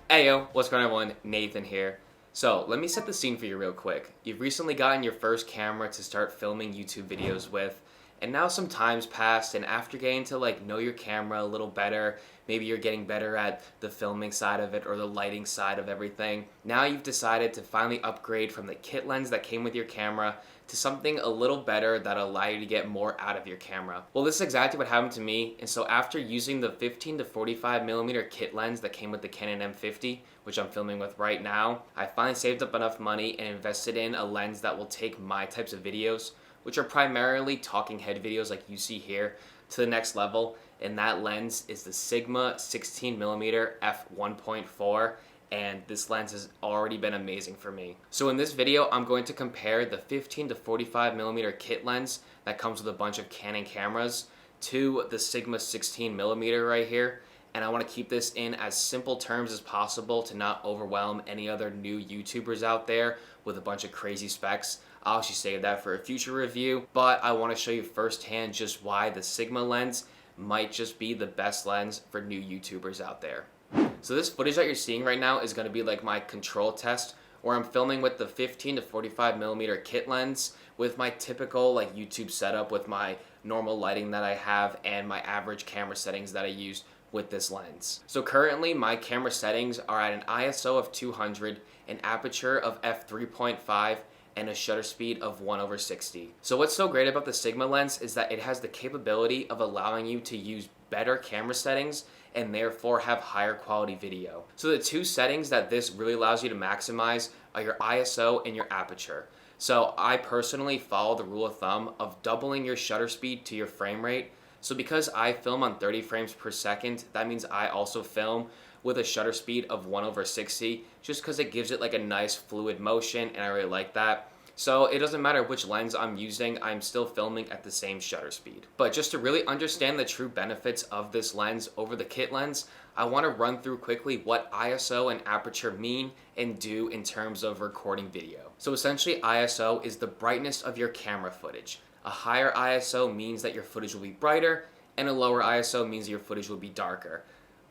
Heyo, what's going on everyone? Nathan here. So, let me set the scene for you real quick. You've recently gotten your first camera to start filming YouTube videos with, and now some time's passed, and after getting to know your camera a little better, maybe you're getting better at the filming side of it or the lighting side of everything, now you've decided to finally upgrade from the kit lens that came with your camera to something a little better that'll allow you to get more out of your camera. Well, this is exactly what happened to me, and so after using the 15 to 45mm kit lens that came with the Canon M50, which I'm filming with right now, I finally saved up enough money and invested in a lens that will take my types of videos, which are primarily talking head videos like you see here, to the next level, and that lens is the Sigma 16mm f1.4, and this lens has already been amazing for me. So in this video, I'm going to compare the 15 to 45mm kit lens that comes with a bunch of Canon cameras to the Sigma 16mm right here, and I want to keep this in as simple terms as possible to not overwhelm any other new YouTubers out there with a bunch of crazy specs. I'll actually save that for a future review, but I want to show you firsthand just why the Sigma lens might just be the best lens for new YouTubers out there. So this footage that you're seeing right now is going to be like my control test where I'm filming with the 15 to 45mm kit lens with my typical YouTube setup with my normal lighting that I have and my average camera settings that I use with this lens. So currently my camera settings are at an ISO of 200, an aperture of f3.5, and a shutter speed of 1/60. So what's so great about the Sigma lens is that it has the capability of allowing you to use better camera settings and therefore have higher quality video. So the two settings that this really allows you to maximize are your ISO and your aperture. So I personally follow the rule of thumb of doubling your shutter speed to your frame rate. So because I film on 30 frames per second, that means I also film with a shutter speed of 1/60, just because it gives it a nice fluid motion, and I really like that. So it doesn't matter which lens I'm using, I'm still filming at the same shutter speed. But just to really understand the true benefits of this lens over the kit lens, I want to run through quickly what ISO and aperture mean and do in terms of recording video. So essentially ISO is the brightness of your camera footage. A higher ISO means that your footage will be brighter, and a lower ISO means your footage will be darker.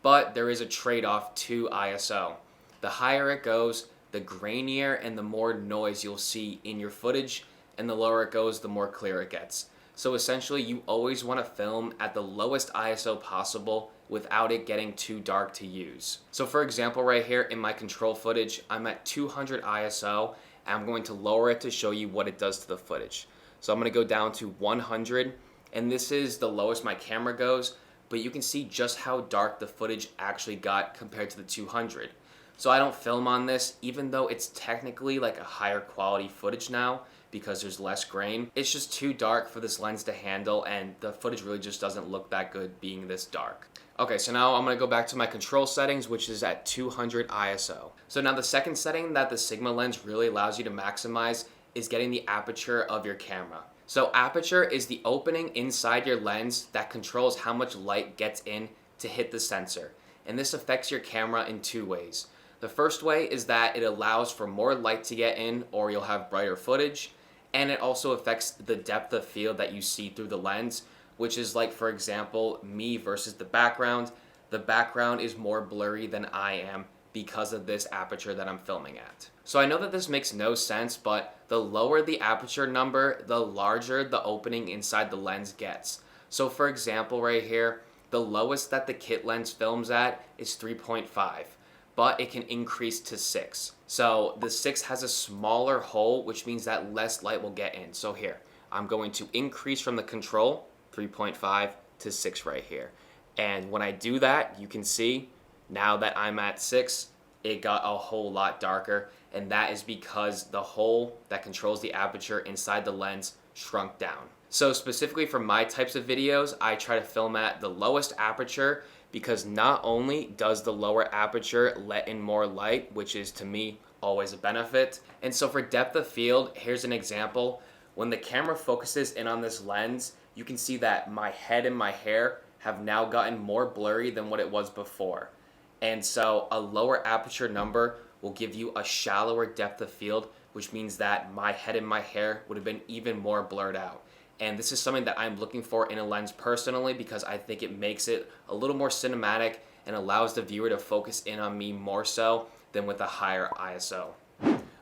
But there is a trade-off to ISO. The higher it goes, the grainier and the more noise you'll see in your footage, and the lower it goes, the more clear it gets. So essentially, you always want to film at the lowest ISO possible without it getting too dark to use. So for example, right here in my control footage, I'm at 200 ISO, and I'm going to lower it to show you what it does to the footage. So I'm going to go down to 100, and this is the lowest my camera goes, but you can see just how dark the footage actually got compared to the 200. So I don't film on this, even though it's technically a higher quality footage now because there's less grain. It's just too dark for this lens to handle, and the footage really just doesn't look that good being this dark. Okay, so now I'm going to go back to my control settings, which is at 200 ISO. So now the second setting that the Sigma lens really allows you to maximize is getting the aperture of your camera. So aperture is the opening inside your lens that controls how much light gets in to hit the sensor. And this affects your camera in two ways. The first way is that it allows for more light to get in, or you'll have brighter footage. And it also affects the depth of field that you see through the lens, which is for example, me versus the background. The background is more blurry than I am because of this aperture that I'm filming at. So I know that this makes no sense, but the lower the aperture number, the larger the opening inside the lens gets. So for example, right here, the lowest that the kit lens films at is 3.5, but it can increase to 6. So the 6 has a smaller hole, which means that less light will get in. So here, I'm going to increase from the control, 3.5 to 6 right here. And when I do that, you can see now that I'm at 6, it got a whole lot darker, and that is because the hole that controls the aperture inside the lens shrunk down. So specifically for my types of videos, I try to film at the lowest aperture because not only does the lower aperture let in more light, which is to me always a benefit. And so for depth of field, here's an example. When the camera focuses in on this lens, you can see that my head and my hair have now gotten more blurry than what it was before. And so a lower aperture number will give you a shallower depth of field, which means that my head and my hair would have been even more blurred out. And this is something that I'm looking for in a lens personally because I think it makes it a little more cinematic and allows the viewer to focus in on me more so than with a higher ISO.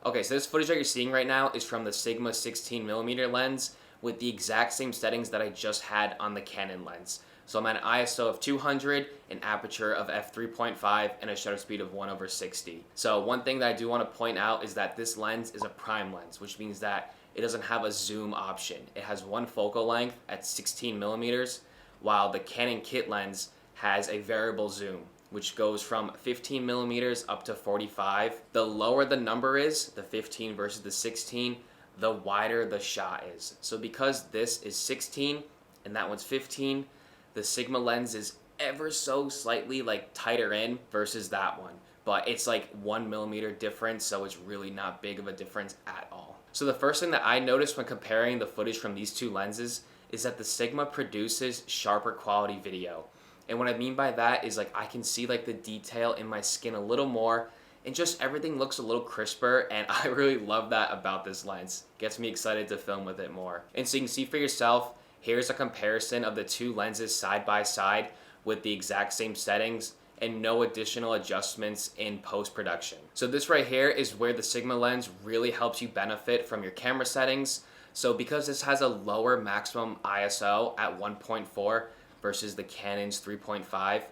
Okay, so this footage that you're seeing right now is from the Sigma 16mm lens with the exact same settings that I just had on the Canon lens. So I'm at an ISO of 200, an aperture of f3.5, and a shutter speed of 1/60. So one thing that I do want to point out is that this lens is a prime lens, which means that it doesn't have a zoom option. It has one focal length at 16mm, while the Canon kit lens has a variable zoom, which goes from 15mm up to 45. The lower the number is, the 15 versus the 16, the wider the shot is. So because this is 16 and that one's 15, the Sigma lens is ever so slightly like tighter in versus that one. But it's like 1mm difference, so it's really not big of a difference at all. So the first thing that I noticed when comparing the footage from these two lenses is that the Sigma produces sharper quality video. And what I mean by that is like I can see like the detail in my skin a little more, and just everything looks a little crisper, and I really love that about this lens. Gets me excited to film with it more. And so you can see for yourself, here's a comparison of the two lenses side by side with the exact same settings and no additional adjustments in post-production. So this right here is where the Sigma lens really helps you benefit from your camera settings. So because this has a lower maximum ISO at 1.4 versus the Canon's 3.5,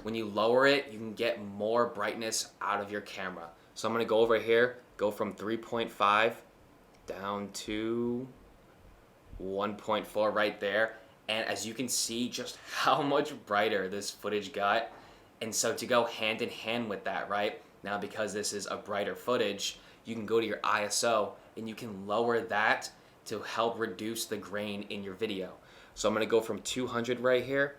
when you lower it, you can get more brightness out of your camera. So I'm gonna go over here, go from 3.5 down to 1.4 right there, and as you can see just how much brighter this footage got. And so to go hand in hand with that, right now, because this is a brighter footage, you can go to your ISO and you can lower that to help reduce the grain in your video. So I'm going to go from 200 right here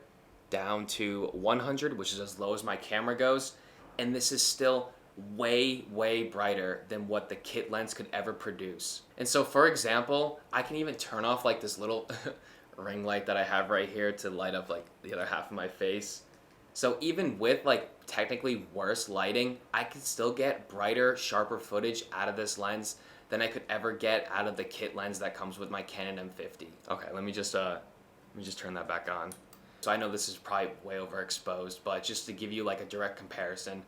down to 100, which is as low as my camera goes, and this is still way brighter than what the kit lens could ever produce. And so for example, I can even turn off like this little ring light that I have right here to light up like the other half of my face. So even with like technically worse lighting, I can still get brighter, sharper footage out of this lens than I could ever get out of the kit lens that comes with my Canon M50. Okay, let me just turn that back on. So I know this is probably way overexposed, but just to give you like a direct comparison.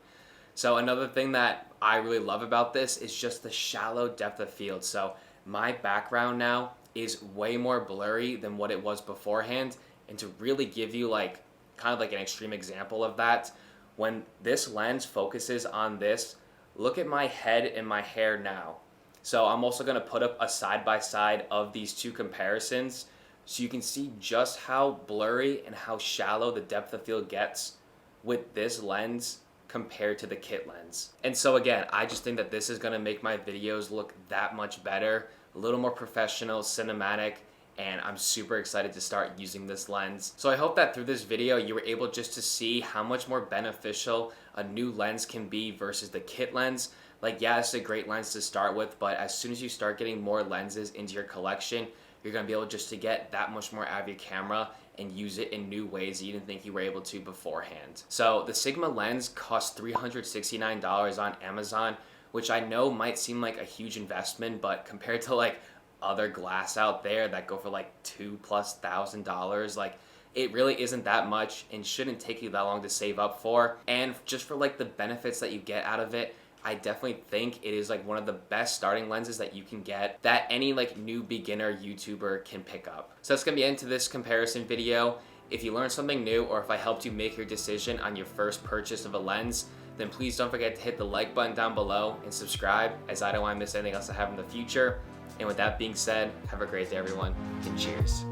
So another thing that I really love about this is just the shallow depth of field. So my background now is way more blurry than what it was beforehand. And to really give you like kind of like an extreme example of that, when this lens focuses on this, look at my head and my hair now. So I'm also gonna put up a side by side of these two comparisons so you can see just how blurry and how shallow the depth of field gets with this lens compared to the kit lens. And so again, I just think that this is gonna make my videos look that much better, a little more professional, cinematic, and I'm super excited to start using this lens. So I hope that through this video, you were able just to see how much more beneficial a new lens can be versus the kit lens. Like, yeah, it's a great lens to start with, but as soon as you start getting more lenses into your collection, you're gonna be able just to get that much more out of your camera and use it in new ways that you didn't think you were able to beforehand. So the Sigma lens costs $369 on Amazon, which I know might seem like a huge investment, but compared to like other glass out there that go for like $2,000+, like it really isn't that much and shouldn't take you that long to save up for. And just for like the benefits that you get out of it, I definitely think it is like one of the best starting lenses that you can get that any like new beginner YouTuber can pick up. So that's gonna be into this comparison video. If you learned something new, or if I helped you make your decision on your first purchase of a lens, then please don't forget to hit the like button down below and subscribe, as I don't want to miss anything else I have in the future. And with that being said, have a great day everyone, and cheers.